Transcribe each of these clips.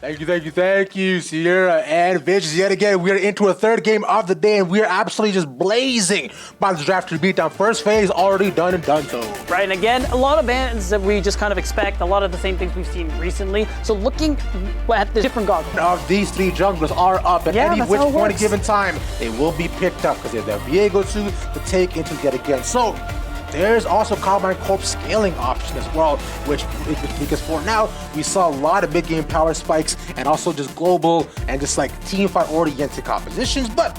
Thank you, Sierra and Vince. Yet again, we are into a third game of the day, and we are absolutely just blazing by the draft to beat down. First phase already done and done so. Right, and again, a lot of bans that we just kind of expect, a lot of the same things we've seen recently. So looking at the different goggles. Of these three junglers are up at any which point a given time, they will be picked up because they have Viego to take into yet again. So there's also Karmine Corp scaling option as well, which because for now we saw a lot of mid-game power spikes and also just global and just like team fight oriented compositions. But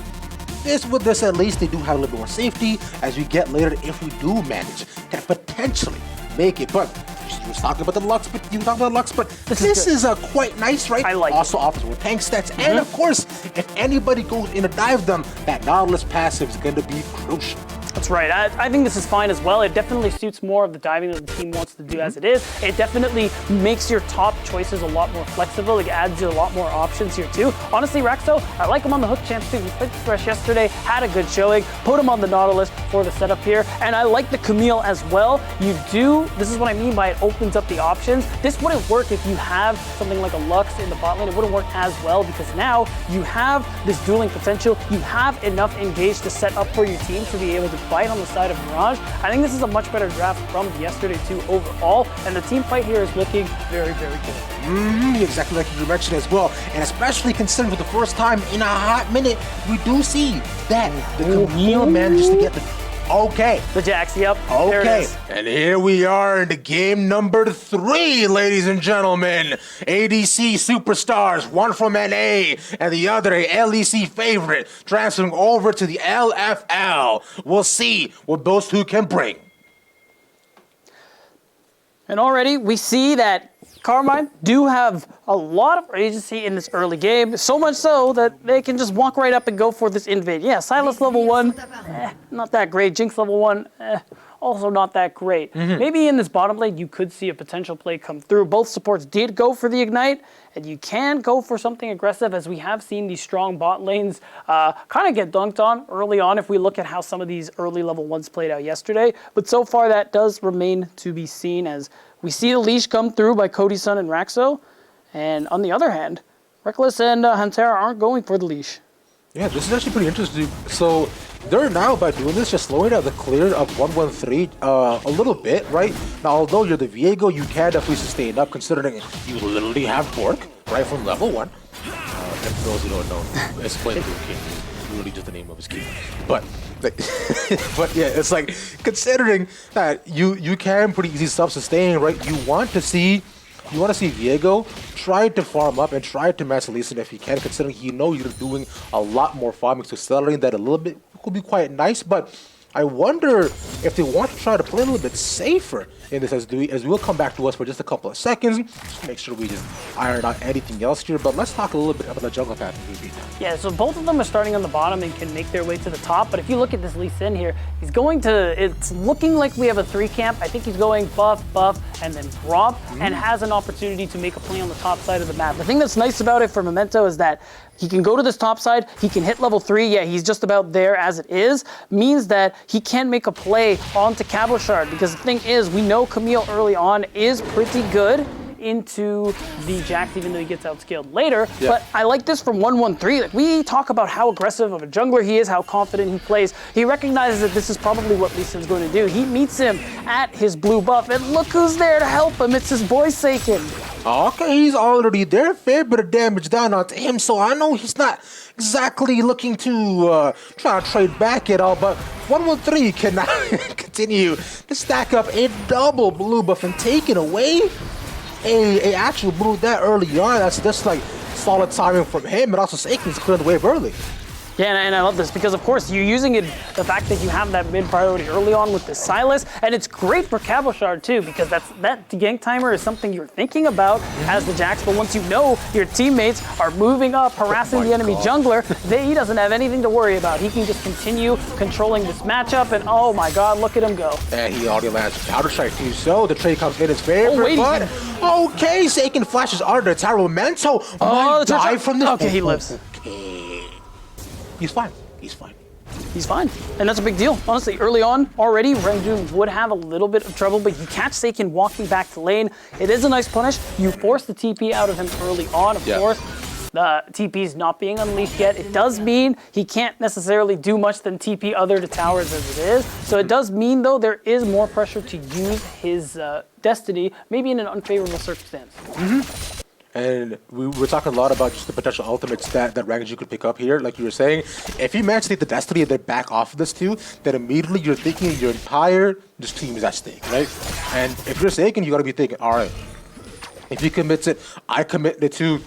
with this at least they do have a little bit more safety as we get later if we do manage to potentially make it. But you were talking about the Lux, but this is quite nice, right? I like also it. offers more tank stats, and of course, if anybody goes in to dive them, that Nautilus passive is going to be crucial. That's right. I think this is fine as well. It definitely suits more of the diving that the team wants to do as it is. It definitely makes your top choices a lot more flexible. It adds you a lot more options here too. Honestly, Raxo, I like him on the hook champs too. He played the Thresh yesterday, had a good showing, put him on the Nautilus for the setup here. And I like the Camille as well. This is what I mean by it opens up the options. This wouldn't work if you have something like a Lux in the bot lane. It wouldn't work as well because now you have this dueling potential. You have enough engage to set up for your team to be able to fight on the side of Mirage. I think this is a much better draft from yesterday too overall, and the team fight here is looking very, very good. Exactly like you mentioned as well, and especially considering for the first time in a hot minute, we do see that the Camille manages to get the the Jax, yep. Okay, there it is. And here we are in the game number 3, ladies and gentlemen. ADC superstars, one from NA and the other a LEC favorite, transferring over to the LFL. We'll see what those two can bring. And already we see that Karmine do have a lot of agency in this early game, so much so that they can just walk right up and go for this invade. Yeah, Silas level 1, not that great. Jinx level 1, also not that great. Maybe in this bottom lane you could see a potential play come through. Both supports did go for the Ignite, and you can go for something aggressive as we have seen these strong bot lanes kind of get dunked on early on if we look at how some of these early level 1s played out yesterday. But so far that does remain to be seen as we see the leash come through by Cody Sun and Raxo. And on the other hand, Reckless and Hantera aren't going for the leash. Yeah, this is actually pretty interesting. So they're now, by doing this, just slowing down the clear of 113 a little bit, right? Now, although you're the Viego, you can definitely sustain up, considering you literally have Bork, right, from level 1. And for those who don't know, it's playing Blue King. It's literally just the name of his king. But yeah, it's like, considering that you can pretty easy self-sustain, right? You want to see Viego try to farm up and try to match Elyandra if he can, considering you're doing a lot more farming, so accelerating that a little bit could be quite nice. But I wonder if they want to try to play a little bit safer in this as we'll come back to us for just a couple of seconds, just to make sure we just iron out anything else here. But let's talk a little bit about the jungle path. Yeah, so both of them are starting on the bottom and can make their way to the top. But if you look at this Lee Sin here, he's going to, it's looking like we have a 3 camp. I think he's going buff, and then drop, and has an opportunity to make a play on the top side of the map. The thing that's nice about it for Memento is that he can go to this top side, he can hit level 3, yeah, he's just about there as it is, means that he can make a play onto Cabochard, because the thing is, we know Camille early on is pretty good into the Jax, even though he gets outscaled later. Yeah. But I like this from 113. Like, we talk about how aggressive of a jungler he is, how confident he plays. He recognizes that this is probably what Lee Sin's going to do. He meets him at his blue buff, and look who's there to help him. It's his boy Seiken. Okay, he's already there. Fair bit of damage down onto him, so I know he's not exactly looking to try to trade back at all, but 113 can now continue to stack up a double blue buff and taking away a actual blue that early on. That's just like solid timing from him, and also Seiken's clearing the wave early. Yeah, and I love this because, of course, you're using it, the fact that you have that mid priority early on with the Silas, and it's great for Cabochard too, because that gank timer is something you're thinking about as the Jax, but once you know your teammates are moving up, harassing the enemy jungler, he doesn't have anything to worry about. He can just continue controlling this matchup, and oh my god, look at him go. And he already lands Powder Strike too, so the trade comes in his favor, but okay, Seiken flashes under the tower. Memento might die from this. Okay, he lives. Okay. He's fine. He's fine. he's fine. And that's a big deal. Honestly, early on, already, Rangjun would have a little bit of trouble, but you catch Seiken walking back to lane. It is a nice punish. You force the TP out of him early on, of course. The TP's not being unleashed yet. It does mean he can't necessarily do much than TP other to towers as it is. So it does mean, though, there is more pressure to use his Destiny, maybe in an unfavorable circumstance. And we were talking a lot about just the potential ultimates that Rangjun could pick up here. Like you were saying, if you manage to take the Destiny and then back off of this too, then immediately you're thinking your entire this team is at stake, right? And if you're Seiken, you got to be thinking, all right, if he commits it, I commit it too.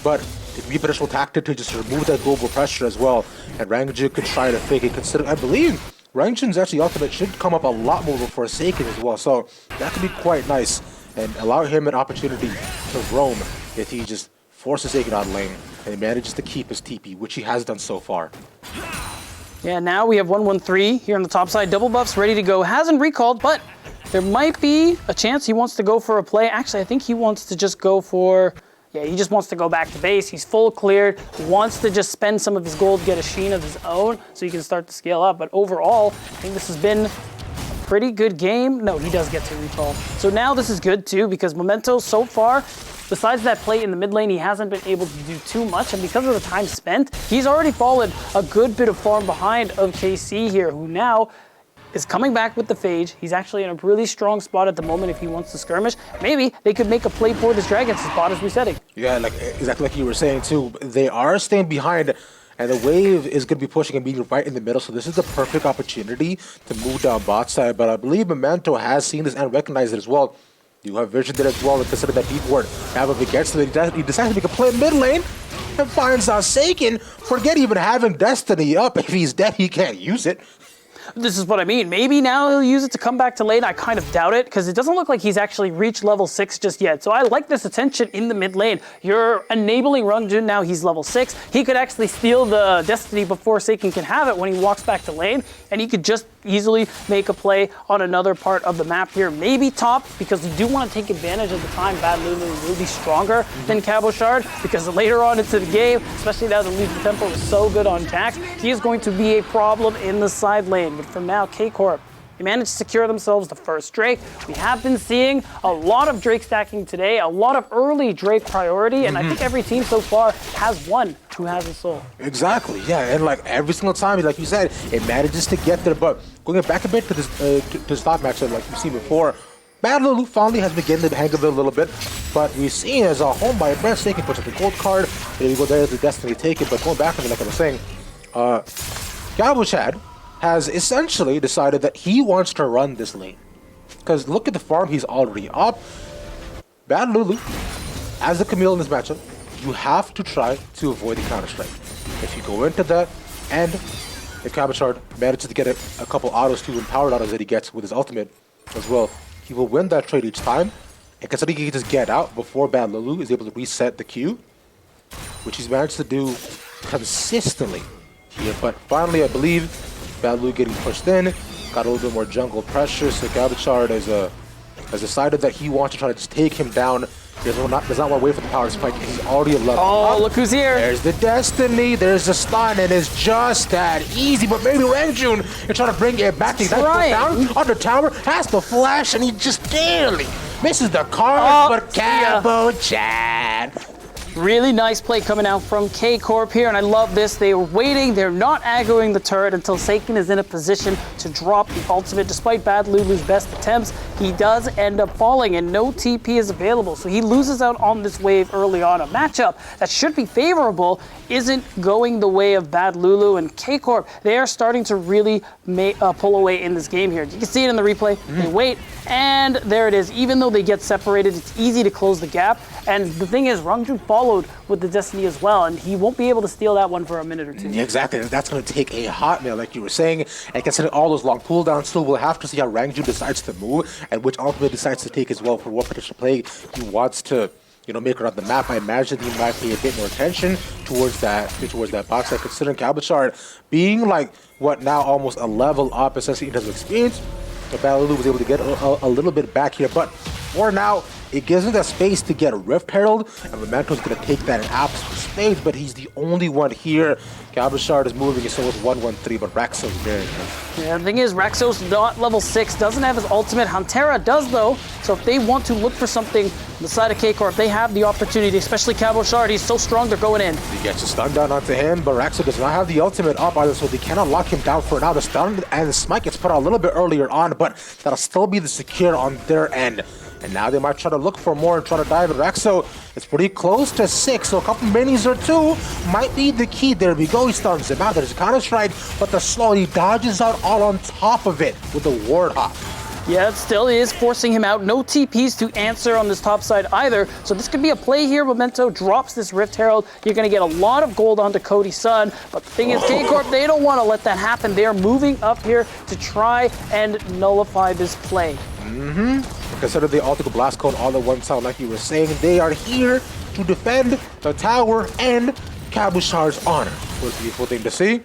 But it could be a potential tactic to just remove that global pressure as well. And Rangjun could try to fake it, considering, I believe, Rangjun's actually ultimate should come up a lot more before Seiken as well. So that could be quite nice and allow him an opportunity to roam if he just forces Seiken out of lane and manages to keep his TP, which he has done so far. Yeah, now we have 113 here on the top side. Double buffs ready to go. Hasn't recalled, but there might be a chance he wants to go for a play. Actually, I think he wants to just go for... Yeah, he just wants to go back to base. He's full cleared, wants to just spend some of his gold, get a sheen of his own so he can start to scale up. But overall, I think this has been a pretty good game. No, he does get to recall. So now this is good too because Memento so far, besides that play in the mid lane, he hasn't been able to do too much. And because of the time spent, he's already fallen a good bit of farm behind of KC here, who now is coming back with the Phage. He's actually in a really strong spot at the moment if he wants to skirmish. Maybe they could make a play for this Dragon's spot is resetting. Yeah, like exactly like you were saying too. They are staying behind, and the wave is going to be pushing and being right in the middle. So this is the perfect opportunity to move down bot side. But I believe Memento has seen this and recognized it as well. You have vision there as well, and consider that deep ward. Now if it gets to it, he decides to make a play in mid lane and finds out Seiken. Forget even having Destiny up. If he's dead, he can't use it. This is what I mean. Maybe now he'll use it to come back to lane. I kind of doubt it because it doesn't look like he's actually reached level 6 just yet. So I like this attention in the mid lane. You're enabling Rangjun now. He's level 6. He could actually steal the Destiny before Seiken can have it when he walks back to lane. And he could just easily make a play on another part of the map here. Maybe top because you do want to take advantage of the time Bad Lulu will be stronger than Cabochard because later on into the game, especially now that Lethal Tempo is so good on Jax, he is going to be a problem in the side lane. But for now, Corp, they managed to secure themselves the first Drake. We have been seeing a lot of Drake stacking today, a lot of early Drake priority, and I think every team so far has one who has a soul. Exactly, yeah, and like every single time, like you said, it manages to get there. But going back a bit to this top matchup, like you've seen before, Bad Lulu finally has been getting the hang of it a little bit, but we've seen as a home by Brent Seiken puts up the gold card, and we go there as the Destiny take it. But going back to me, like I was saying, Cabochard has essentially decided that he wants to run this lane. Because look at the farm he's already up. Bad Lulu, as the Camille in this matchup, you have to try to avoid the counter-strike. If you go into that, and if Cabochard manages to get a couple autos too, and powered autos that he gets with his ultimate as well, he will win that trade each time. And considering he can just get out before Bad Lulu is able to reset the queue, which he's managed to do consistently here. But finally, I believe Bad Lulu getting pushed in, got a little bit more jungle pressure, so Cabochard has decided that he wants to try to just take him down. Does not want to wait for the power spike. He's already a level up. Look who's here. There's the Destiny, there's the stun, and it's just that easy. But maybe Rangjun is trying to bring it back. He's down on the tower, has the flash, and he just barely misses the card. But Cabochard. Really nice play coming out from Corp here, and I love this. They were waiting. They're not aggroing the turret until Seiken is in a position to drop the ultimate. Despite Bad Lulu's best attempts, he does end up falling, and no TP is available. So he loses out on this wave early on. A matchup that should be favorable isn't going the way of Bad Lulu, and Corp, they are starting to really pull away in this game here. You can see it in the replay. They wait, and there it is. Even though they get separated, it's easy to close the gap. And the thing is, Rangjun followed with the Destiny as well, and he won't be able to steal that one for a minute or two. Yeah, exactly. That's going to take a hot minute, like you were saying. And considering all those long cooldowns, still we'll have to see how Rangjun decides to move and which ultimate decides to take as well for what potential play he wants to, make around the map. I imagine he might pay a bit more attention towards that box side, considering Cabochard being like what now almost a level up, essentially in terms of experience. But Bad Lulu was able to get a little bit back here, but for now, it gives him that space to get a Rift Herald, and Memento's going to take that in absolute spades, but he's the only one here. Cabochard is moving, so it's 1-1-3, but Rexo's very good. Yeah, the thing is, Rexo's not level 6, doesn't have his ultimate. Huntera does, though, so if they want to look for something on the side of K-Corp, they have the opportunity, especially Cabochard. He's so strong, they're going in. He gets a stun down onto him, but Rexo does not have the ultimate up either, so they cannot lock him down for now. The stun and the smite gets put out a little bit earlier on, but that'll still be the secure on their end. And now they might try to look for more and try to dive at Rexo. It's pretty close to 6, so a couple minis or 2 might be the key. There we go, he stuns him out. There's a counter strike, but the slow, he dodges out all on top of it with the ward hop. Yeah, it still is forcing him out. No TPs to answer on this top side either. So this could be a play here. Memento drops this Rift Herald. You're going to get a lot of gold onto Cody's son. But the thing is, K-Corp, they don't want to let that happen. They're moving up here to try and nullify this play. Consider the Ultimate Blast Cone all at one time, like you were saying. They are here to defend the tower and Cabochard's honor. What a beautiful thing to see.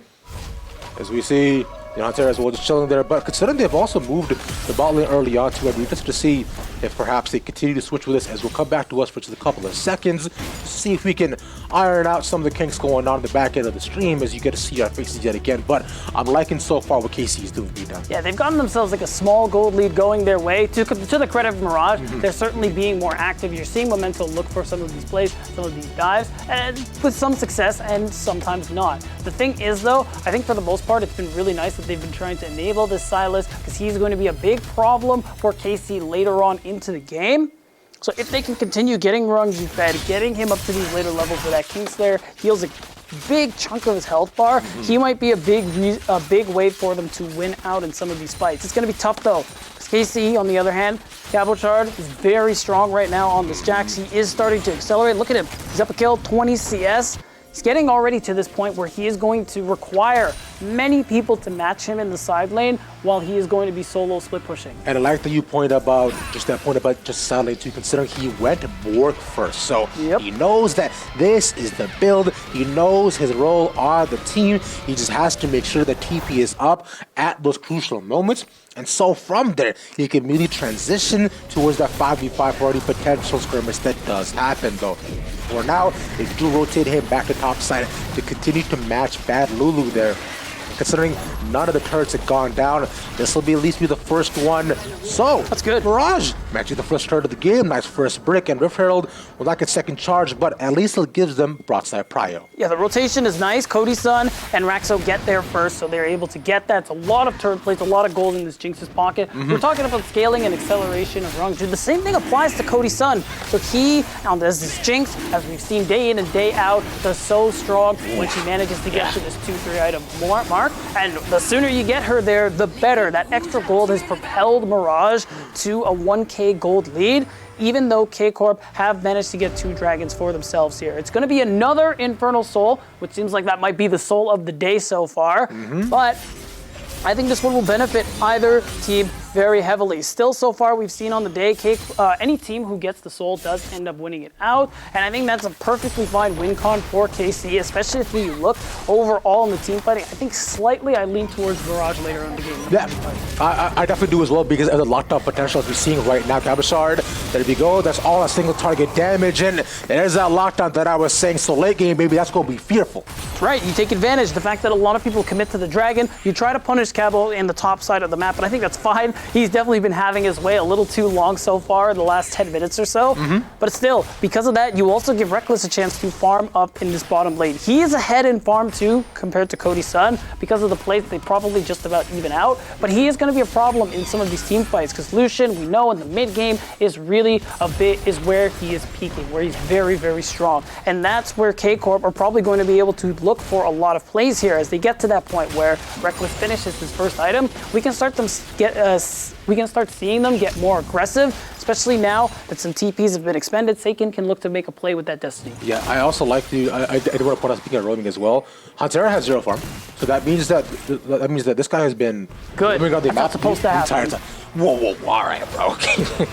As we see, Elyandra as well just chilling there, but considering they've also moved the bot lane early on too, I'd be interested to see if perhaps they continue to switch with this, as we'll come back to us for just a couple of seconds to see if we can iron out some of the kinks going on in the back end of the stream as you get to see our faces yet again. But I'm liking so far what KC is doing, B-Down. Yeah, they've gotten themselves like a small gold lead going their way. To the credit of Mirage, they're certainly being more active. You're seeing Memento look for some of these plays, some of these dives, and with some success and sometimes not. The thing is though, I think for the most part, it's been really nice that they've been trying to enable this Silas, because he's going to be a big problem for KC later on into the game. So if they can continue getting Ranji fed, getting him up to these later levels where that Kingslayer heals a big chunk of his health bar, he might be a big way for them to win out in some of these fights. It's going to be tough though, because KC, on the other hand, Cabochard is very strong right now on this Jax. He is starting to accelerate. Look at him. He's up a kill, 20 CS. He's getting already to this point where he is going to require many people to match him in the side lane while he is going to be solo split pushing. And I like that you point about just that point about just side lane too, considering he went Borg first. So he knows that this is the build. He knows his role on the team. He just has to make sure that TP is up at those crucial moments. And so from there, he can immediately transition towards that 5v5 for any potential skirmish that does happen though. For now, they do rotate him back to top side to continue to match Bad Lulu there. Considering none of the turrets have gone down, this will be at least be the first one. So that's good. Mirage matching the first turret of the game. Nice first brick, and Rift Herald will not get second charge, but at least it gives them broadside prio. Yeah, the rotation is nice. Cody's son and Raxo get there first, so they're able to get that. It's a lot of turret plates, a lot of gold in this Jinx's pocket. We're talking about scaling and acceleration of Rungju. The same thing applies to Cody's son. So he, now there's this Jinx, as we've seen day in and day out, does so strong when she manages to get to this 2-3 item mark. And the sooner you get her there, the better. That extra gold has propelled Mirage to a 1k gold lead, even though K-Corp have managed to get 2 dragons for themselves here. It's going to be another Infernal Soul, which seems like that might be the soul of the day so far, but I think this one will benefit either team very heavily. Still, so far, we've seen on the day, any team who gets the soul does end up winning it out, and I think that's a perfectly fine win con for KC, especially if you look overall in the team fighting. I think slightly I lean towards Mirage later in the game. Yeah, I definitely do as well, because of the lockdown potential as we're seeing right now. Cabochard, there we go, that's all a single target damage, and there's that lockdown that I was saying. So late game, baby, that's going to be fearful. Right, you take advantage. The fact that a lot of people commit to the dragon, you try to punish Cabo in the top side of the map, but I think that's fine. He's definitely been having his way a little too long so far in the last 10 minutes or so. But still, because of that, you also give Reckless a chance to farm up in this bottom lane. He is ahead in farm too compared to Cody's son because of the plays they probably just about even out. But he is going to be a problem in some of these team fights because Lucian, we know in the mid game, is really is where he is peaking, where he's very, very strong. And that's where K-Corp are probably going to be able to look for a lot of plays here as they get to that point where Reckless finishes his first item. We can start seeing them get more aggressive, especially now that some TPs have been expended. Seiken can look to make a play with that Destiny. Yeah, I also like to, I did want to point out, speaking of roaming as well, Huntera has 0 farm, so that means that this guy has been good. Roaming on the map supposed to happen. Whoa, all right, bro. Okay.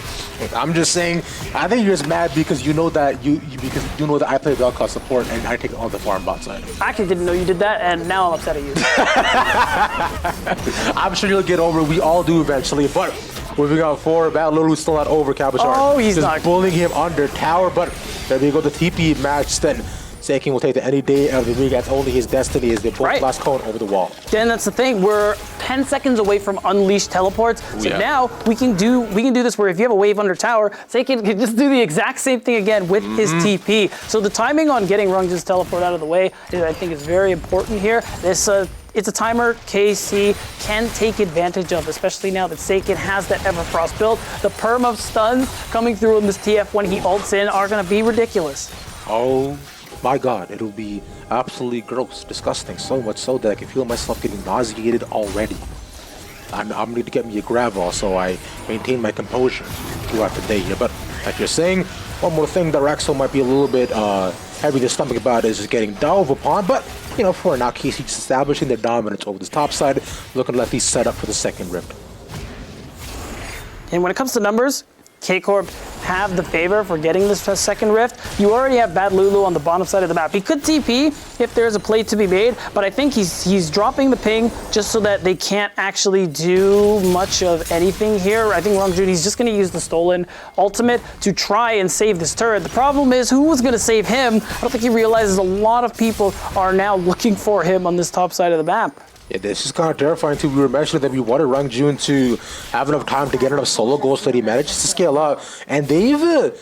I'm just saying, I think you're just mad because you know that because you know that I play Velcro support and I take all the farm bot side. I actually didn't know you did that, and now I'm upset at you. I'm sure you'll get over it. We all do eventually, but Moving on forward, Bad Lulu's still not over Cabochard. Oh, he's just not. bullying him under tower, but there we go, the TP match. Then Seiken will take the any day of the week. That's only his destiny as they both blast cone over the wall. Then that's the thing. We're 10 seconds away from unleashed teleports. So now we can do this where if you have a wave under tower, Seiken can just do the exact same thing again with his TP. So the timing on getting Rungju's teleport out of the way, I think, is very important here. It's a timer KC can take advantage of, especially now that Seiken has that Everfrost build. The perm of stuns coming through in this TF when he ults in are going to be ridiculous. Oh my god, it'll be absolutely gross, disgusting, so much so that I can feel myself getting nauseated already. I'm need to get me a gravel so I maintain my composure throughout the day here. But like you're saying, one more thing that Raxo might be a little bit heavy to stomach about is just getting dove upon, but you know, for now, KC just establishing their dominance over this top side, looking like he's set up for the second rift. And when it comes to numbers, K-Corp have the favor for getting this second rift. You already have Bad Lulu on the bottom side of the map. He could TP if there's a play to be made, but I think he's dropping the ping just so that they can't actually do much of anything here. I think Rungju, he's just going to use the stolen ultimate to try and save this turret. The problem is, who was going to save him? I don't think he realizes a lot of people are now looking for him on this top side of the map. Yeah, this is kind of terrifying too. We were mentioning that we wanted Rangjun to have enough time to get enough solo goals so that he manages to scale up. And they've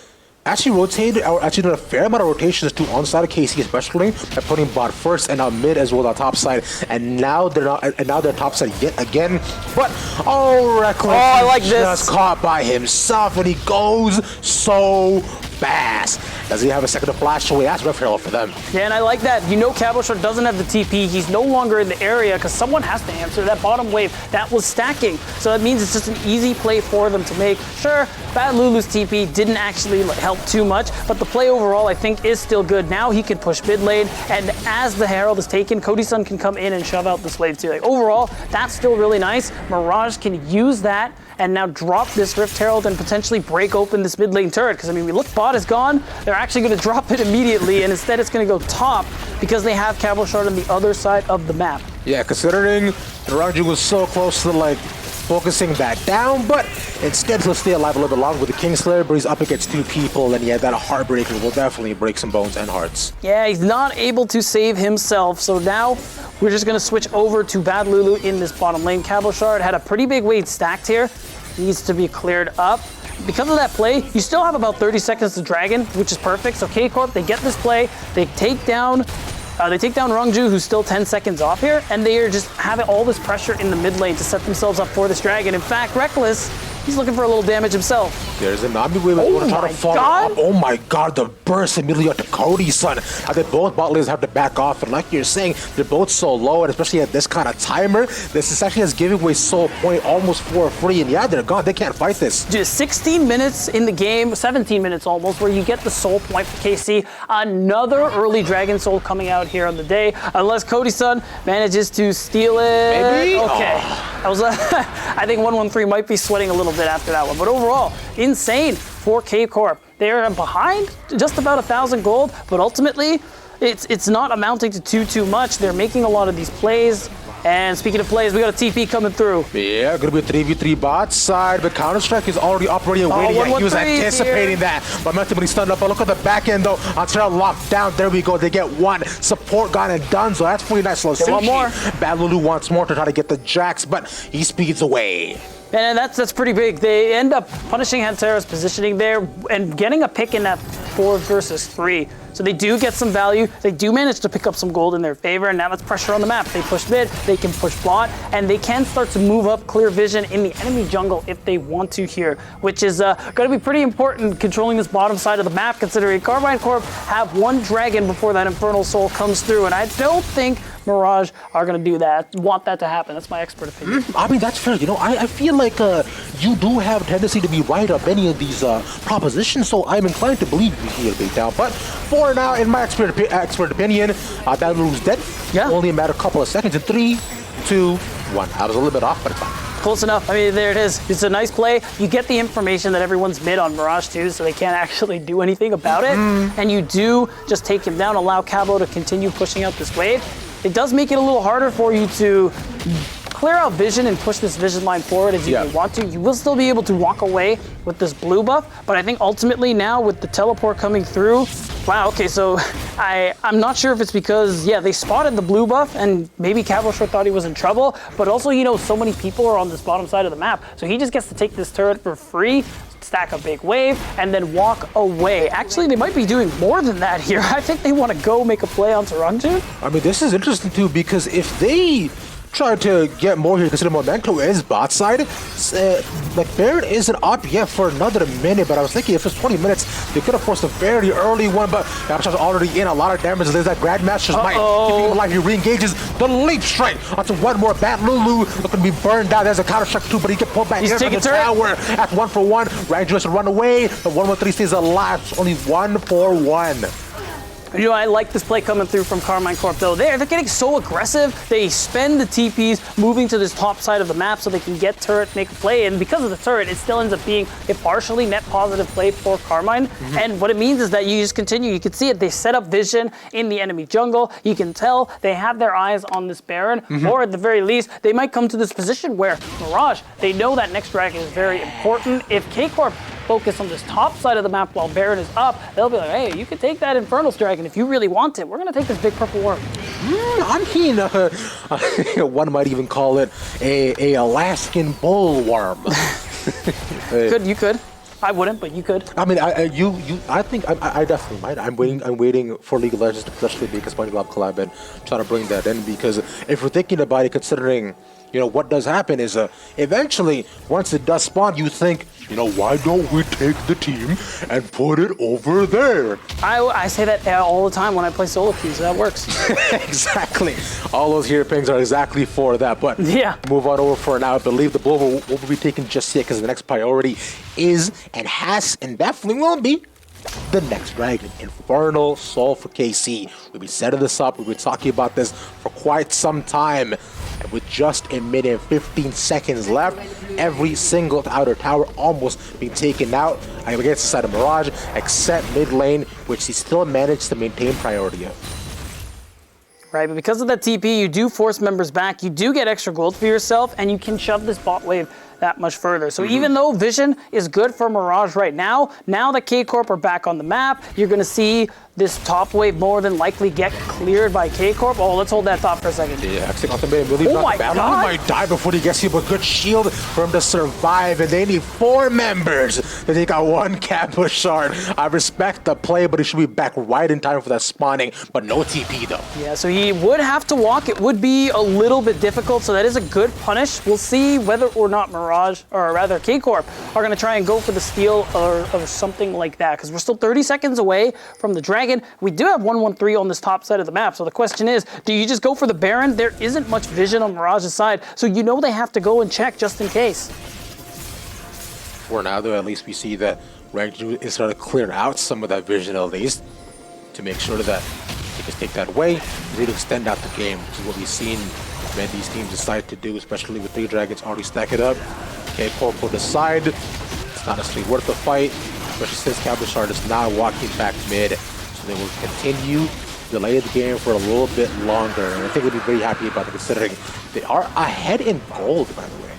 actually rotated, or actually done a fair amount of rotations to onside of KC, especially by putting bot first and out mid as well on top side. And now they're not, and now they're top side yet again. But Reckless, I like this. Just caught by himself, and he goes so fast. Does he have a second to flash away? That's rough hero for them. Yeah, and I like that. You know Cabochard doesn't have the TP. He's no longer in the area because someone has to answer that bottom wave. That was stacking. So that means it's just an easy play for them to make. Sure, Bad Lulu's TP didn't actually help too much, but the play overall, I think, is still good. Now he can push mid lane, and as the Herald is taken, Cody-san can come in and shove out this wave too. Like, overall, that's still really nice. Mirage can use that and now drop this Rift Herald and potentially break open this mid lane turret. Because, I mean, we look, bot is gone. They're actually going to drop it immediately, and instead it's going to go top because they have Cabochard on the other side of the map. Yeah, considering Mirage was so close to, like, focusing that down, but instead he'll stay alive a little bit longer with the Kingslayer, but he's up against two people, and yeah, that Heartbreaker will definitely break some bones and hearts. Yeah, he's not able to save himself, so now we're just going to switch over to Bad Lulu in this bottom lane. Cabochard had a pretty big wave stacked here. Needs to be cleared up. Because of that play, you still have about 30 seconds to Dragon, which is perfect. So K-Corp, they get this play, they take down Rungju, who's still 10 seconds off here, and they are just having all this pressure in the mid lane to set themselves up for this Dragon. In fact, Reckless, he's looking for a little damage himself. There's a Nami wave that's going to try to follow up. Oh my god, the burst immediately onto Cody-san. And they both bot lanes have to back off, and like you're saying, they're both so low, and especially at this kind of timer, this actually has given away soul point almost for free, and yeah, they're gone. They can't fight this. Just 16 minutes in the game, 17 minutes almost, where you get the soul point for KC. Another early Dragon Soul coming out here on the day, unless Cody-san manages to steal it. Maybe? Okay. I was, I think 113 might be sweating a little bit after that one, but overall, insane for K-Corp. They're behind just about 1,000 gold, but ultimately, it's not amounting to too much. They're making a lot of these plays. And speaking of plays, we got a TP coming through. Yeah, gonna be a 3v3 bot side, but Counter-Strike is already operating and waiting. He was anticipating that. Momentum when he stunned up. But look at the back end though. Until locked down. There we go. They get one. Support gone and done. So that's pretty nice. They want more. Bad Lulu wants more to try to get the Jax, but he speeds away. And that's pretty big. They end up punishing Hantera's positioning there and getting a pick in that 4 versus 3. So they do get some value. They do manage to pick up some gold in their favor, and now that's pressure on the map. They push mid, they can push bot, and they can start to move up clear vision in the enemy jungle if they want to here, which is going to be pretty important controlling this bottom side of the map, considering Karmine Corp have one dragon before that Infernal Soul comes through, and I don't think Mirage are going to do that, want that to happen. That's my expert opinion. I mean, that's fair. You know, I feel like you do have a tendency to be right on many of these propositions, so I'm inclined to believe you here, Big Down. But for now, in my expert opinion, that Lulu's dead. Yeah. Only a matter of a couple of seconds. In 3, 2, 1. I was a little bit off, but it's fine. Close enough. I mean, there it is. It's a nice play. You get the information that everyone's mid on Mirage too, so they can't actually do anything about it. And you do just take him down, allow Cabo to continue pushing out this wave. It does make it a little harder for you to clear out vision and push this vision line forward as you may want to, you will still be able to walk away with this blue buff. But I think ultimately now with the teleport coming through, wow, okay, so I'm not sure if it's because, they spotted the blue buff and maybe Cavalshore thought he was in trouble, but also, so many people are on this bottom side of the map, so he just gets to take this turret for free, stack a big wave, and then walk away. Actually, they might be doing more than that here. I think they want to go make a play on Taranjun. I mean, this is interesting too, because if they try to get more here, consider Memento is bot side. Like, Baron isn't up yet for another minute, but I was thinking if it's 20 minutes, they could have forced a very early one, but Cavalshore's already in a lot of damage. There's that Grandmaster's Might. Keeping him alive, he re-engages the leap strike onto one more. Bad Lulu looking to be burned down. There's a counter strike too, but he can pull back here from the tower at 1-for-1. Ranger has to run away. The 1-1-3 stays alive. It's only 1-for-1. I like this play coming through from Karmine Corp though. They're getting so aggressive. They spend the TPs moving to this top side of the map so they can get turret, make a play. And because of the turret, it still ends up being a partially net positive play for Karmine. And what it means is that you just continue. You can see it. They set up vision in the enemy jungle. You can tell they have their eyes on this Baron. Or at the very least, they might come to this position where Mirage, they know that next dragon is very important. If K-Corp focus on this top side of the map while Baron is up, they'll be like, hey, you can take that Infernal's Dragon if you really want it. We're going to take this big purple worm. I mean, one might even call it a Alaskan bullworm. You could. I wouldn't, but you could. I mean, I think I definitely might. I'm waiting for League of Legends to especially make a SpongeBob collab and trying to bring that in, because if we're thinking about it, considering what does happen is eventually once it does spawn, you think, why don't we take the team and put it over there? I say that all the time when I play solo queues. That works. Exactly. All those hero pings are exactly for that. But move on over for now. I believe the blow won't be taken just yet, because the next priority is and has and definitely will be the next dragon, Infernal Soul for KC. We've been setting this up. We've been talking about this for quite some time. And with just a minute and 15 seconds left, every single outer tower almost being taken out against the side of Mirage, except mid lane, which he still managed to maintain priority of. Right, but because of that TP, you do force members back, you do get extra gold for yourself, and you can shove this bot wave that much further. So even though vision is good for Mirage right now that K-Corp are back on the map, you're going to see this top wave more than likely get cleared by K-Corp. Oh, let's hold that thought for a second. Yeah, actually, really my God. God. He might die before he gets hit, but good shield for him to survive, and they need 4 members to take out one Kappa shard. I respect the play, but he should be back right in time for that spawning, but no TP though. Yeah, so he would have to walk. It would be a little bit difficult, so that is a good punish. We'll see whether or not Mirage, or rather K-Corp, are going to try and go for the steal or something like that, because we're still 30 seconds away from the Dragon. We do have 1-1-3 on this top side of the map, so the question is, do you just go for the Baron? There isn't much vision on Mirage's side, so they have to go and check just in case. For now, though, at least we see that Ranger is trying to clear out some of that vision, at least, to make sure that they can take that away, really extend out the game, which is what we've seen when these teams decide to do, especially with 3 dragons already stacked up. K-Corp will decide it's not necessarily worth the fight, especially since Cavalshore is now walking back mid. So they will continue to delay the game for a little bit longer. And I think we'll be very happy about it, considering they are ahead in gold, by the way.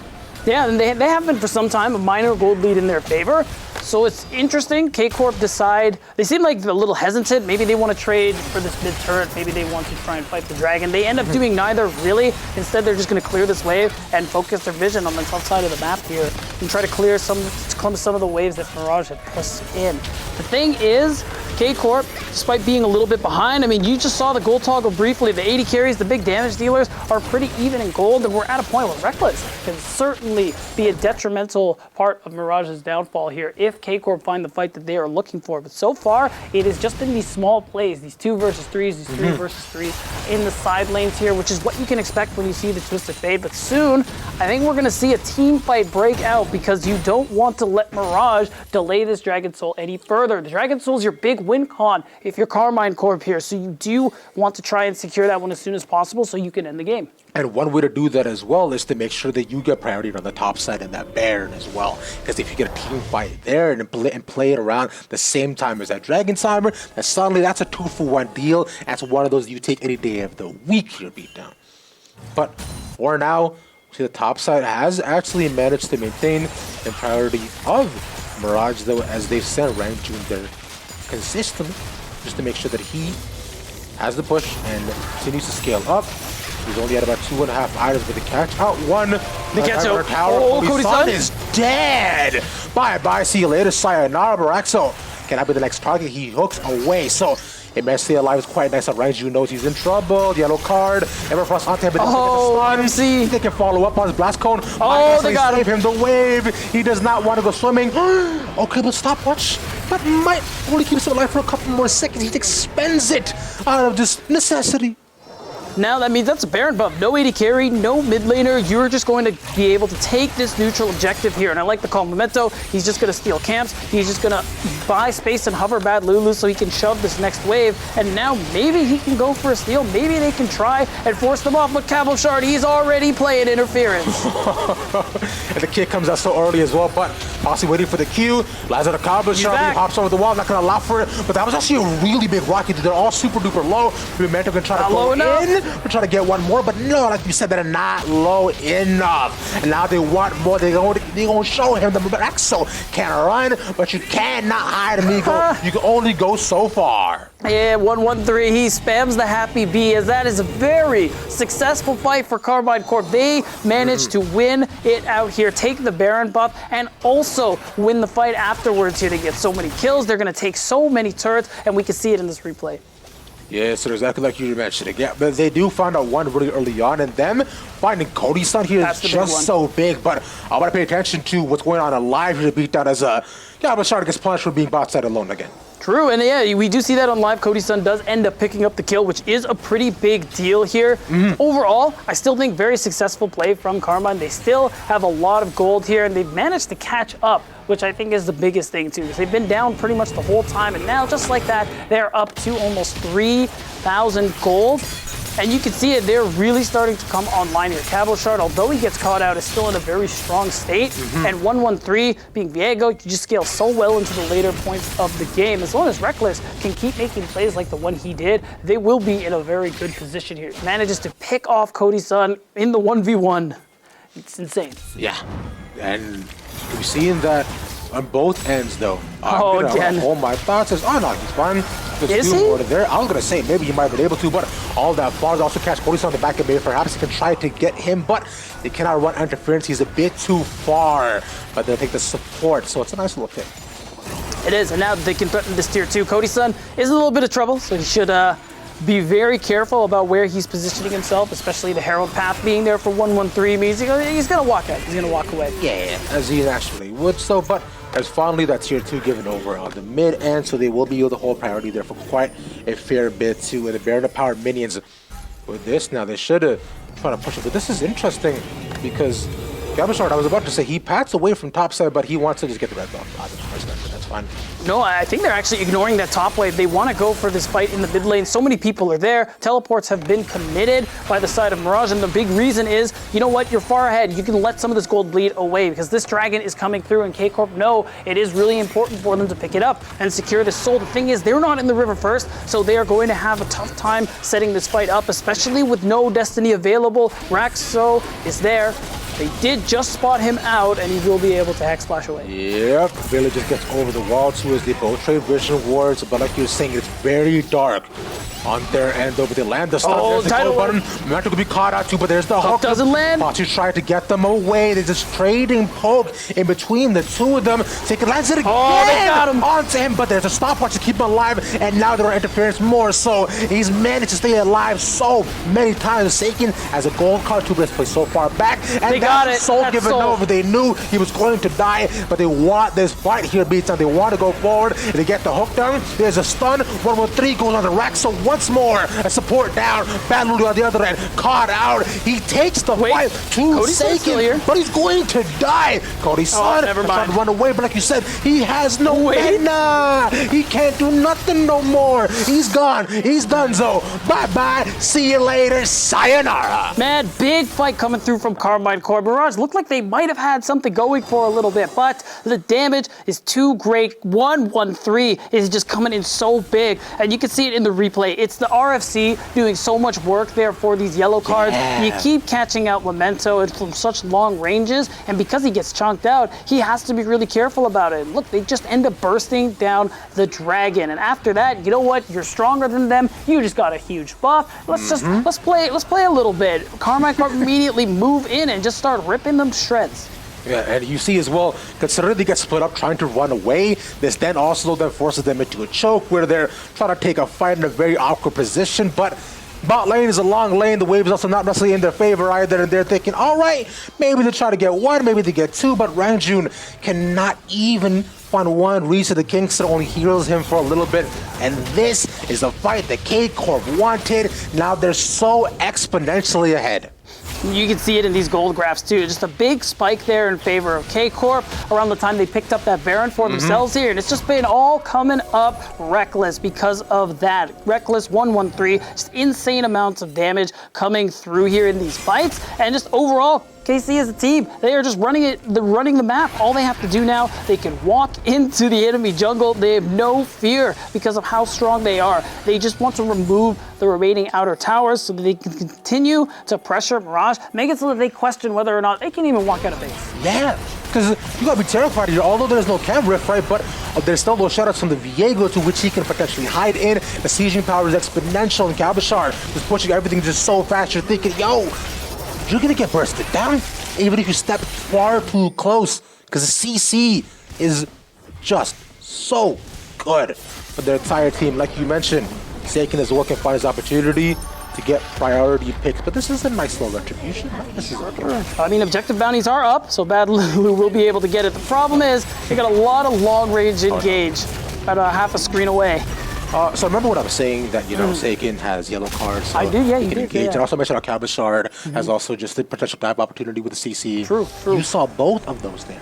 Yeah, and they have been for some time, a minor gold lead in their favor. So it's interesting. K-Corp decide, they seem like a little hesitant. Maybe they want to trade for this mid turret. Maybe they want to try and fight the Dragon. They end up doing neither, really. Instead, they're just going to clear this wave and focus their vision on the top side of the map here and try to clear some of the waves that Mirage had pushed in. The thing is, K-Corp, despite being a little bit behind, I mean, you just saw the gold toggle briefly. The 80 carries, the big damage dealers are pretty even in gold, and we're at a point where Reckless can certainly be a detrimental part of Mirage's downfall here if K-Corp find the fight that they are looking for. But so far, it is just in these small plays, these 2 versus 3s, these 3 versus 3s in the side lanes here, which is what you can expect when you see the Twisted Fade. But soon, I think we're going to see a team fight break out, because you don't want to let Mirage delay this Dragon Soul any further. The Dragon Soul is your big win con if you're Karmine Corp here, so you do want to try and secure that one as soon as possible so you can end the game. And one way to do that as well is to make sure that you get priority on the top side and that Baron as well. Because if you get a team fight there and play it around the same time as that Dragon Timer, then suddenly that's a 2-for-1 deal. That's one of those you take any day of the week, you'll beat down. But for now, See, the top side has actually managed to maintain the priority of Mirage, though, as they've sent Ranju in there consistently, just to make sure that he has the push and continues to scale up. He's only at about 2.5 items, but the catch out one. The catch out. Tower. Cody's son is dead. Bye-bye, see you later, sayonara. Baraxo cannot be the next target. He hooks away, so immensely alive is quite nice. Ranju knows he's in trouble. Yellow card. Everfrost onto him, but see. they can follow up on his blast cone. Oh, they got him. The wave. He does not want to go swimming. Okay, but stopwatch. But might only keeps him alive for a couple more seconds. He expends it out of just necessity. Now that means that's a Baron buff. No AD carry, no mid laner. You're just going to be able to take this neutral objective here. And I like the call Memento. He's just going to steal camps. He's just going to buy space and hover bad Lulu so he can shove this next wave. And now maybe he can go for a steal. Maybe they can try and force them off with Cabo Shard. He's already playing interference. And the kick comes out so early as well, but Posse waiting for the Q. Lands out a Cabo Shard. He hops over the wall. Not going to allow for it. But that was actually a really big rocket. They're all super duper low. Memento can try to go in. We're trying to get one more, but no, like you said, they're not low enough. And now they want more. They're going to show him the Axel can run, but you cannot hide Amigo. You can only go so far. Yeah, 1-1-3. He spams the happy bee, as that is a very successful fight for Karmine Corp. They managed to win it out here, take the Baron buff, and also win the fight afterwards here to get so many kills. They're going to take so many turrets, and we can see it in this replay. Yeah, so exactly like you mentioned. Yeah, but they do find out one really early on, and them finding Cody's son here is just so big. But I want to pay attention to what's going on live here to beat down as Shard gets punished for being bot side alone again. True, and yeah, we do see that on live. Cody's son does end up picking up the kill, which is a pretty big deal here. Overall, I still think very successful play from Karmine. They still have a lot of gold here, and they've managed to catch up, which I think is the biggest thing too. They've been down pretty much the whole time, and now just like that, they're up to almost 3,000 gold. And you can see it, they're really starting to come online here. Cabo Shard, although he gets caught out, is still in a very strong state. And 1-1-3, being Viego, you just scale so well into the later points of the game. As long as Reckless can keep making plays like the one he did, they will be in a very good position here. He manages to pick off Cody's son in the 1v1. It's insane. Yeah, and we've seen that on both ends, though. Again. All my thoughts is, oh no, he's fine. Is he? There. I was gonna say maybe he might have been able to, but all that far also catch Cody's on the back of me. Perhaps he can try to get him, but they cannot run interference. He's a bit too far, but they'll take the support, so it's a nice little pick. It is, and now they can threaten this tier 2. Cody's son is in a little bit of trouble, so he should be very careful about where he's positioning himself, especially the Herald path being there for 1-1-3 means he's gonna walk out. He's gonna walk away. Yeah, as he naturally would. So, but as finally that tier 2 given over on the mid end, so they will be able to hold priority there for quite a fair bit too. And the Baron of Power minions with this now, they should have tried to push it. But this is interesting because Gabashard, I was about to say he pats away from top side, but he wants to just get the red buff. That's fine. No, I think they're actually ignoring that top wave. They want to go for this fight in the mid lane. So many people are there. Teleports have been committed by the side of Mirage, and the big reason is, you know what, you're far ahead. You can let some of this gold bleed away because this dragon is coming through, and K-Corp know it is really important for them to pick it up and secure this soul. The thing is, they're not in the river first, so they are going to have a tough time setting this fight up, especially with no Destiny available. Raxo is there. They did just spot him out, and he will be able to Hex Splash away. Yep, Billy just gets over the wall too as they both trade vision wards, but like you're saying, it's very dark on their end over the land. The stun, there's the gold button. Memento could be caught out too, but there's the hook. Doesn't land. Posse tried to get them away. They're just trading poke in between the two of them. Taking lands it again. Oh, they got him. Onto him, but there's a stopwatch to keep him alive, and now there are interference more, so he's managed to stay alive so many times. Saken as a gold card, 2 best play so far back, and they got it. Soul given over. They knew he was going to die, but they want this fight here beats down. They want to go forward, and they get the hook down. There's a stun. 1-1-3 goes on the rack, so once more, a support down. Bad Lulu on the other end, caught out. He takes the fight to Saken, but he's going to die. Cody's son trying to run away, but like you said, he has no mana. He can't do nothing no more. He's gone. He's donezo. Bye-bye. See you later. Sayonara. Man, big fight coming through from Karmine Corp. Mirage looked like they might have had something going for a little bit, but the damage is too great. 1-1-3 is just coming in so big, and you can see it in the replay. It's the RFC doing so much work there for these yellow cards. Yeah. You keep catching out Memento and from such long ranges, and because he gets chunked out, he has to be really careful about it. Look, they just end up bursting down the dragon, and after that, you know what? You're stronger than them. You just got a huge buff. Let's play a little bit. Karmine immediately move in and just start ripping them to shreds. Yeah, and you see as well, considering they get split up trying to run away, this then also then forces them into a choke where they're trying to take a fight in a very awkward position, but bot lane is a long lane, the wave is also not necessarily in their favor either, and they're thinking, all right, maybe they try to get one, maybe they get two, but Rangjun cannot even find one reason. The Kingston only heals him for a little bit, and this is a fight that Corp wanted. Now they're so exponentially ahead. You can see it in these gold graphs too. Just a big spike there in favor of Corp around the time they picked up that Baron for themselves here. And it's just been all coming up Reckless because of that. Reckless 113, just insane amounts of damage coming through here in these fights. And just overall, KC as a team, they are just running the map. All they have to do now, they can walk into the enemy jungle. They have no fear because of how strong they are. They just want to remove the remaining outer towers so that they can continue to pressure Mirage, make it so that they question whether or not they can even walk out of base. Yeah, because you gotta be terrified here. Although there's no cam rift, right? But there's still those shoutouts from the Viego to which he can potentially hide in. The sieging power is exponential, and Cabochard is pushing everything just so fast. You're thinking, yo, you're gonna get bursted down even if you step far too close, because the CC is just so good for their entire team. Like you mentioned, Seiken is working for his opportunity to get priority picks, but this is a nice little retribution. This is okay. I mean, objective bounties are up, so Bad Lulu will be able to get it. The problem is they got a lot of long range engage, about half a screen away. So remember what I was saying, that, you know, Seiken has yellow cards. So I did, yeah, he you can did. engage. Yeah. And also mentioned how Cabochard has also just the potential dive opportunity with the CC. True. You saw both of those there.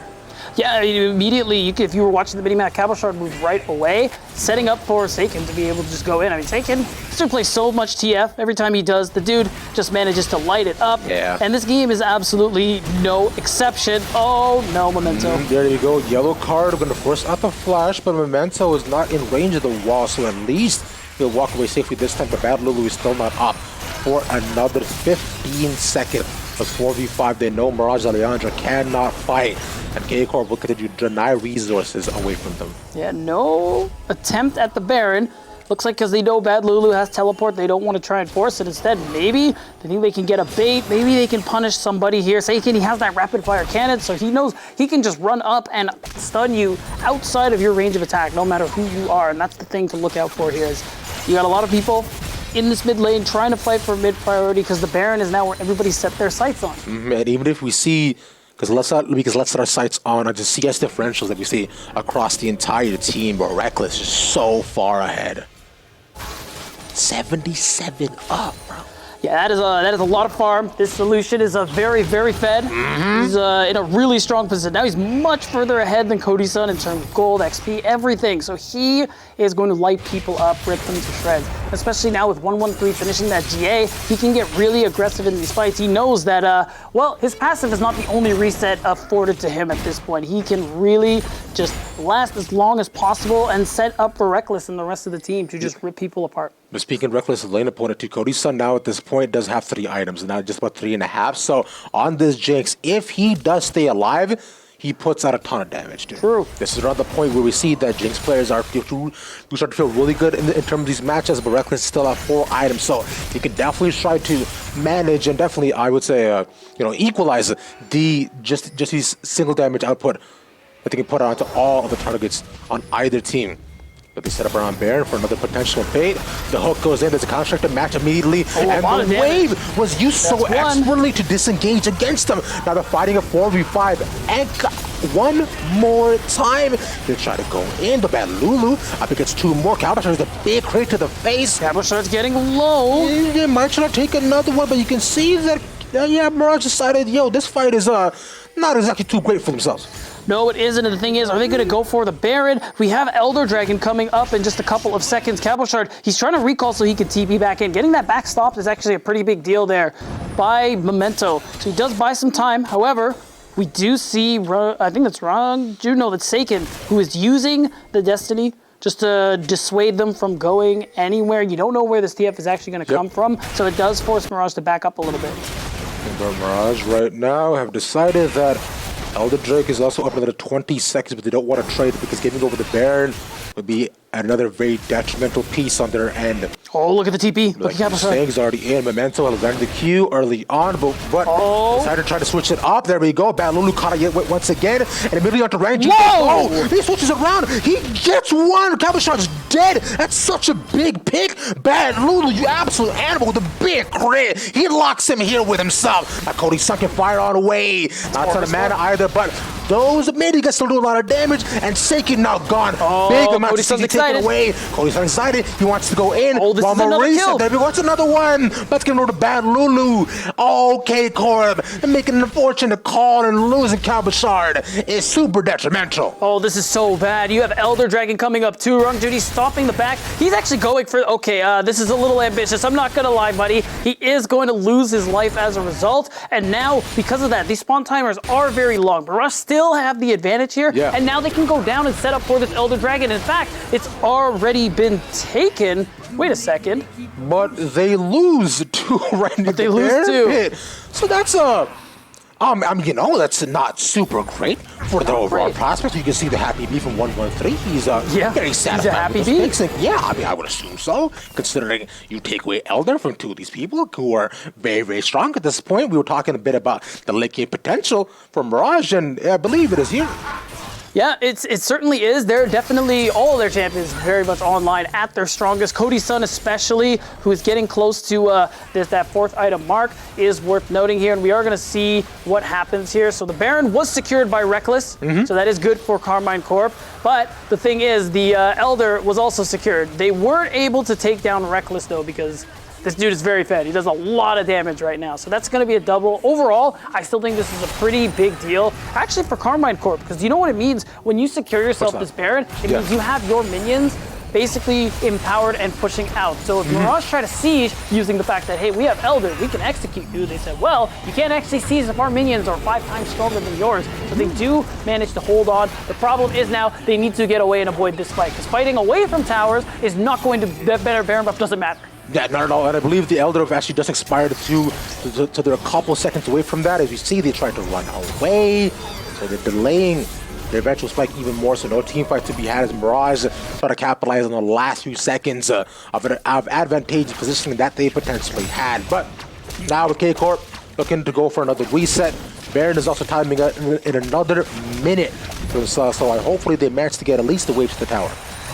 Yeah, I mean, immediately, if you were watching the minimap, Cabochard moved right away, setting up for Seiken to be able to just go in. I mean, Seiken still plays so much TF. Every time he does, the dude just manages to light it up. Yeah. And this game is absolutely no exception. Oh, no, Memento. There you go. Yellow card. We're going to force out the flash, but Memento is not in range of the wall, so at least he'll walk away safely this time. But Bad Lulu is still not up for another 15 seconds. The 4v5, they know Mirage Elyandra cannot fight, and Corp will continue to deny resources away from them. Yeah, no attempt at the Baron. Looks like because they know Bad Lulu has teleport, they don't want to try and force it. Instead, maybe they think they can get a bait. Maybe they can punish somebody here. Seiken, he has that rapid fire cannon, so he knows he can just run up and stun you outside of your range of attack, no matter who you are. And that's the thing to look out for here is you got a lot of people in this mid lane trying to fight for mid priority because the Baron is now where everybody set their sights on. And even if we see, let's set our sights on the CS differentials that we see across the entire team, but Reckless is so far ahead. 77 up, bro. Yeah, that is a lot of farm. This solution is very, very fed. He's in a really strong position. Now he's much further ahead than Cody-san in terms of gold, XP, everything. So he is going to light people up, rip them to shreds. Especially now with 113 finishing that GA, he can get really aggressive in these fights. He knows that, well, his passive is not the only reset afforded to him at this point. He can really just last as long as possible and set up for Reckless and the rest of the team to just rip people apart. But speaking of Reckless, lane opponent to Cody-san now at this point does have 3 items, now just about 3.5. So on this Jinx, if he does stay alive, he puts out a ton of damage, dude. True. This is around the point where we see that Jinx players are start to feel really good in terms of these matches, but Reckless still have 4 items, so he can definitely try to manage and definitely, I would say, equalize the just his single damage output that they can put onto all of the targets on either team. But they set up around Baron for another potential bait. The hook goes in, there's a constructed match immediately, and the wave was used so expertly to disengage against them. Now they're fighting a 4v5, and one more time, they try to go in, but Bad Lulu up against 2 more. Cabochard is a big crit to the face. Cabochard's getting low. They might try to take another one, but you can see that, Mirage decided, this fight is not exactly too great for themselves. No, it isn't, and the thing is, are they going to go for the Baron? We have Elder Dragon coming up in just a couple of seconds. Cabochard, he's trying to recall so he can TP back in. Getting that back stopped is actually a pretty big deal there by Memento. So he does buy some time. However, we do see, I think that's wrong, that's Seiken, who is using the Destiny just to dissuade them from going anywhere. You don't know where this TF is actually going to come from, so it does force Mirage to back up a little bit. But Mirage right now have decided that Elder Drake is also up another 20 seconds, but they don't want to trade it because giving over the Baron would be another very detrimental piece on their end. Oh, look at the TP. Look Like at Stang's already in. Memento has landed the Q early on, but decided to try to switch it up. There we go. Bad Lulu caught it once again, and immediately onto range. Whoa! Oh, he switches around. He gets one. Cabochard's dead. That's such a big pick. Bad Lulu, you absolute animal with a big crit. He locks him here with himself. Now Cody's sunken fire on the way. Not ton of mana either, but those mid can still do a lot of damage, and Seiken now gone. Big amount of CC taken away. Cody's excited. He wants to go in. Oh, this is another kill. There we go. It's another one. Let's get rid of Bad Lulu. Okay, Corp. Making an unfortunate call and losing Cabochard is super detrimental. Oh, this is so bad. You have Elder Dragon coming up too. Rung Duty stopping the back. He's actually going for, this is a little ambitious. I'm not going to lie, buddy. He is going to lose his life as a result. And now, because of that, these spawn timers are very long. Mirage still have the advantage here. Yeah. And now they can go down and set up for this Elder Dragon. In fact, it's already been taken. Wait a second. But they lose two right in the pit. So that's that's not super great for the overall prospects. You can see the Happy Bee from 113. He's very satisfied. He's a Happy Bee. Yeah, I would assume so, considering you take away Elder from two of these people who are very, very strong at this point. We were talking a bit about the late game potential for Mirage, and I believe it is here. Yeah, it certainly is. They're definitely, all of their champions very much online at their strongest. Cody's son especially, who is getting close to that fourth item mark, is worth noting here. And we are going to see what happens here. So the Baron was secured by Reckless, so that is good for Karmine Corp. But the thing is, the Elder was also secured. They weren't able to take down Reckless, though, because this dude is very fed. He does a lot of damage right now. So that's going to be a double. Overall, I still think this is a pretty big deal, actually, for Karmine Corp, because you know what it means when you secure yourself this Baron? It means you have your minions basically empowered and pushing out. So if Mirage try to siege using the fact that, hey, we have Elder, we can execute you, they said, well, you can't actually siege if our minions are 5 times stronger than yours. So they do manage to hold on. The problem is now they need to get away and avoid this fight, because fighting away from towers is not going to, that better Baron buff doesn't matter. Yeah, not at all. And I believe the Elder actually just expired so they're a couple seconds away from that. As you see, they tried to run away, so they're delaying their eventual spike even more. So no team fight to be had as Mirage try to capitalize on the last few seconds of advantageous positioning that they potentially had. But now with K-Corp looking to go for another reset. Baron is also timing out in another minute. So hopefully they manage to get at least the wave to the tower.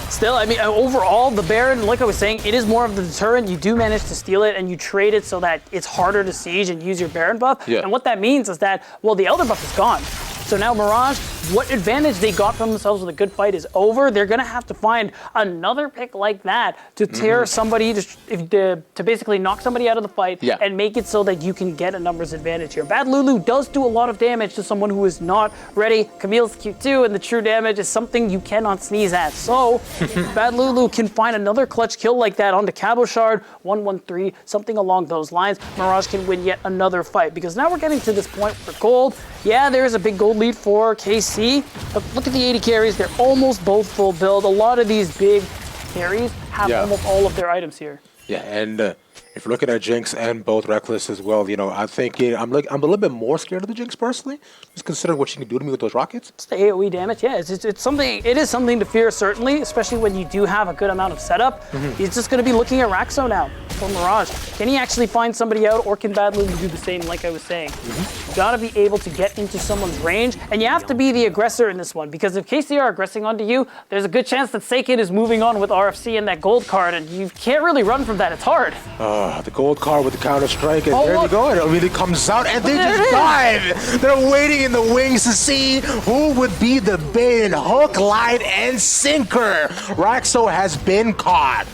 Still, I mean, overall, the Baron, like I was saying, it is more of the deterrent. You do manage to steal it, and you trade it so that it's harder to siege and use your Baron buff. And what that means is that, well, the Elder buff is gone. So now Mirage, what advantage they got from themselves with a good fight is over. They're going to have to find another pick like that to tear somebody, to basically knock somebody out of the fight and make it so that you can get a numbers advantage here. Bad Lulu does do a lot of damage to someone who is not ready. Camille's Q2 and the true damage is something you cannot sneeze at. So Bad Lulu can find another clutch kill like that onto Cabochard, 1-1-3, something along those lines. Mirage can win yet another fight, because now we're getting to this point for gold. Yeah, there is a big gold lead for KC, but look at the 80 carries. They're almost both full build. A lot of these big carries have almost all of their items here. Yeah, and if you're looking at Jinx and both Reckless as well, you know, I think I'm a little bit more scared of the Jinx personally, just considering what she can do to me with those rockets. It's the AoE damage, yeah. It's something. It is something to fear, certainly, especially when you do have a good amount of setup. He's just going to be looking at Raxo now for Mirage. Can he actually find somebody out, or can Bad Lulu do the same? Like I was saying, you got to be able to get into someone's range, and you have to be the aggressor in this one, because if KC are aggressing onto you, there's a good chance that Seiken is moving on with RFC and that gold card, and you can't really run from that. It's hard. The gold card with the counter strike, and there you go. It really comes out, and they just dive. They're waiting in the wings to see who would be the bait and hook, line, and sinker. Raxo has been caught.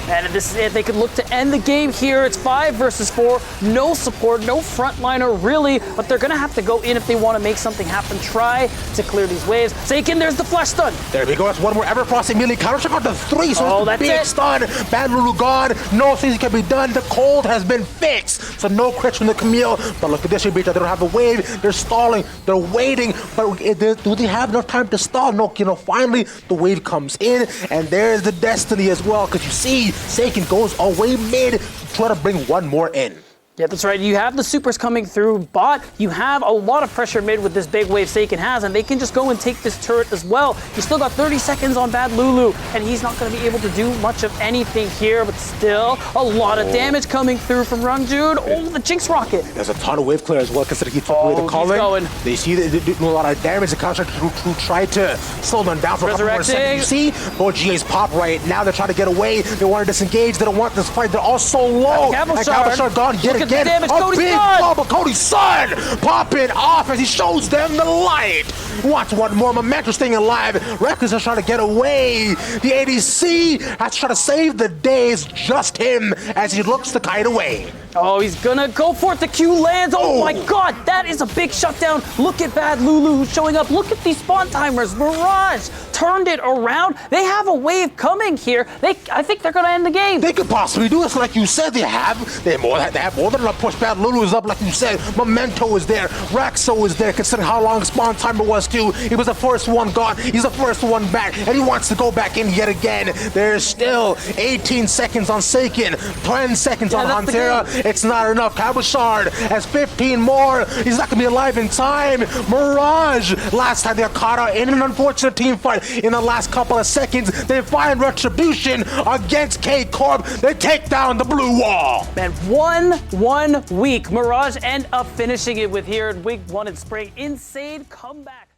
And this is it. They could look to end the game here. It's 5 versus 4. No support, no frontliner really, but they're gonna have to go in if they want to make something happen. Try to clear these waves. Seiken, there's the flash stun. There we go. That's one more Everfrost immediately counter. Check out the 3. So it's the that's big it. stun. Bad Lulu gone. No things can be done. The cold has been fixed. So no crits from the Camille. But look at this, They don't have the wave. They're stalling. They're waiting. But do they have enough time to stall? No, finally the wave comes in. And there's the destiny as well. Because you see, Seiken goes away mid to try to bring one more in. Yeah, that's right. You have the supers coming through, but you have a lot of pressure mid with this big wave Seiken has, and they can just go and take this turret as well. You still got 30 seconds on Bad Lulu, and he's not going to be able to do much of anything here, but still a lot of damage coming through from Rangjun. Oh, the Jinx Rocket. There's a ton of wave clear as well, considering he took away the calling. They see that they do a lot of damage. The counter to try to slow them down for a couple more seconds. You see, both GAs pop right now. They're trying to get away. They want to disengage. They don't want this fight. They're all so low. Cavalshard gone. Get it. The damage. A Cody's big son. ball, but Cody's son popping off as he shows them the light. Watch one more momentum staying alive. Reckless is trying to get away. The ADC has to try to save the day. It's just him as he looks to kite away. Oh, he's gonna go for it. The Q lands. Oh my God, that is a big shutdown. Look at Bad Lulu who's showing up. Look at these spawn timers. Mirage turned it around. They have a wave coming here. I think they're gonna end the game. They could possibly do this, like you said. They have more than enough push. Bad Lulu is up, like you said. Memento is there. Raxo is there. Considering how long spawn timer was too. He was the first one gone. He's the first one back, and he wants to go back in yet again. There's still 18 seconds on Seiken, 10 seconds on Hantera. It's not enough. Cavalshard has 15 more. He's not going to be alive in time. Mirage, last time they got caught out in an unfortunate team fight in the last couple of seconds. They find retribution against Corp. They take down the blue wall. Man, 1 week. Mirage end up finishing it with here in week 1 in spring. Insane comeback.